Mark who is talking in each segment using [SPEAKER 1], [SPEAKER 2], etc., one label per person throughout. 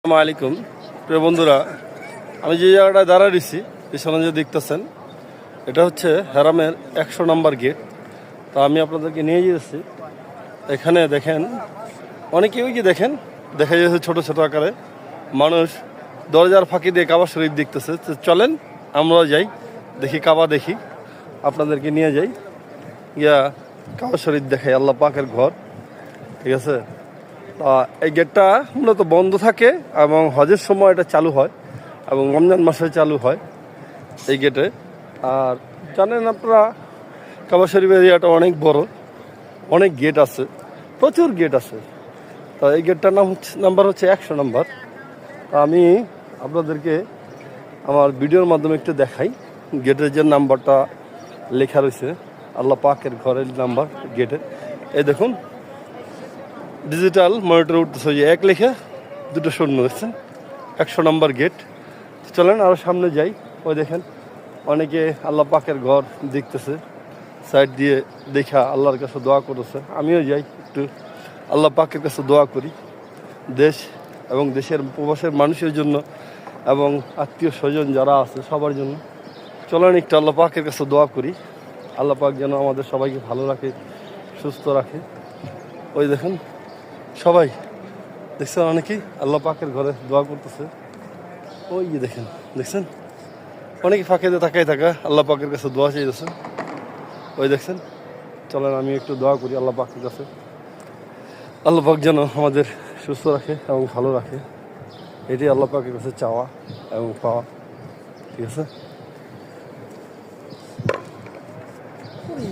[SPEAKER 1] আসসালামু আলাইকুম প্রিয় বন্ধুরা, আমি যে জায়গাটায় দাঁড়ায় দিচ্ছি পিছনে যে দেখতেছেন এটা হচ্ছে হারামের 100 নম্বর গেট। তো আমি আপনাদেরকে নিয়ে যাচ্ছি। এখানে দেখেন অনেকেই ওই যে দেখেন দেখা যাচ্ছে ছোট ছোট আকারে মানুষ দরজার ফাঁকি দিয়ে কাবা শরীফ দেখতেছে। তো চলেন আমরাও যাই, দেখি কাবা দেখি, আপনাদেরকে নিয়ে যাই ইয়া কাবা শরীফ দেখাই, আল্লাহ পাকের ঘর। ঠিক আছে, এই গেটটা মূলত বন্ধ থাকে এবং হজের সময় এটা চালু হয় এবং রমজান মাসে চালু হয় এই গেটে। আর জানেন আপনারা কাবা শরীফ এরিয়াটা অনেক বড়, অনেক গেট আছে, প্রচুর গেট আছে। তো এই গেটটার নাম্বার হচ্ছে 100 নম্বর। আমি আপনাদেরকে আমার ভিডিওর মাধ্যমে একটু দেখাই। গেটের যে নাম্বারটা লেখা রয়েছে আল্লাহ পাকের ঘরের নাম্বার গেটের, এই দেখুন ডিজিটাল মনিটর উঠতেছে, যে 1 লেখা 2 শূন্য দেখছেন, 100 নম্বর গেট। চলেন আরও সামনে যাই। ওই দেখেন অনেকে আল্লাহ পাকের ঘর দেখতেছে, সাইড দিয়ে দেখা আল্লাহর কাছে দোয়া করতেছে। আমিও যাই একটু আল্লাহ পাকের কাছে দোয়া করি, দেশ এবং দেশের প্রবাসের মানুষের জন্য এবং আত্মীয় স্বজন যারা আছে সবার জন্য। চলেন একটু আল্লাহ পাকের কাছে দোয়া করি, আল্লাহ পাক যেন আমাদের সবাইকে ভালো রাখে, সুস্থ রাখে। ওই দেখেন সবাই দেখছেন অনেকেই আল্লাহ পাকের ঘরে দোয়া করতেছে। ওই যে দেখেন দেখছেন অনেকে ফাঁকে দিয়ে তাকাই থাকা আল্লাহ পাকের কাছে দোয়া চাইতেছে। ওই দেখছেন, চলেন আমি একটু দোয়া করি আল্লাহ পাকের কাছে, আল্লাহ পাক যেন আমাদের সুস্থ রাখে এবং ভালো রাখে। এটাই আল্লাহ পাকের কাছে চাওয়া এবং পাওয়া। ঠিক আছে,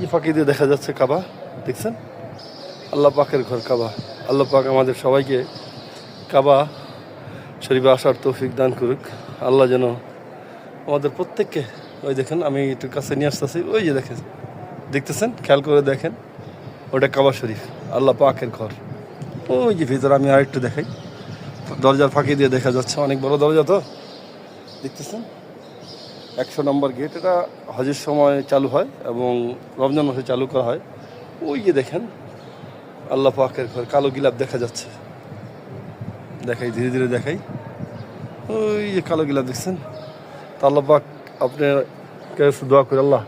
[SPEAKER 1] এই ফাঁকি দিয়ে দেখা যাচ্ছে কাবা, দেখছেন আল্লাহ পাকের ঘর কাবা। আল্লাহ পাক আমাদের সবাইকে কাবা শরীফে আসার তৌফিক দান করুক। আল্লাহ যেন আমাদের প্রত্যেককে, ওই দেখেন আমি একটু কাছে নিয়ে আসতেছি, ওই যে দেখেন দেখতেছেন, খেয়াল করে দেখেন ওটা কাবা শরীফ, আল্লাহ পাকের ঘর। ওই যে ভিতরে আমি আরেকটু দেখাই, দরজার ফাঁকি দিয়ে দেখা যাচ্ছে, অনেক বড় দরজা তো দেখতেছেন। 100 নম্বর গেট, এটা হজের সময় চালু হয় এবং রমজান মাসে চালু করা হয়। ওই যে দেখেন আল্লাহ পাকের ঘর, কালো গিলাপ দেখা যাচ্ছে, দেখাই ধীরে ধীরে দেখাই, ওই যে কালো গিলাপ দেখছেন। তা আল্লাহ পাক আপনার কাছে দোয়া করে আল্লাহ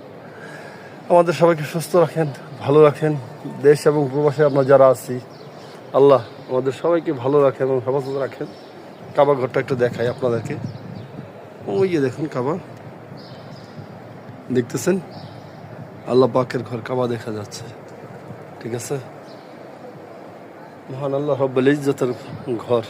[SPEAKER 1] আমাদের সবাইকে সুস্থ রাখেন, ভালো রাখেন। দেশ এবং প্রবাসে আমরা যারা আছি আল্লাহ আমাদের সবাইকে ভালো রাখেন এবং হেফাজত রাখেন। কাবা ঘরটা একটু দেখাই আপনাদেরকে, ওই যে দেখুন কাবা দেখতেছেন, আল্লাহ পাকের ঘর কাবা দেখা যাচ্ছে। ঠিক আছে, মহান আল্লাহ রব্বুল ইজ্জতের ঘর।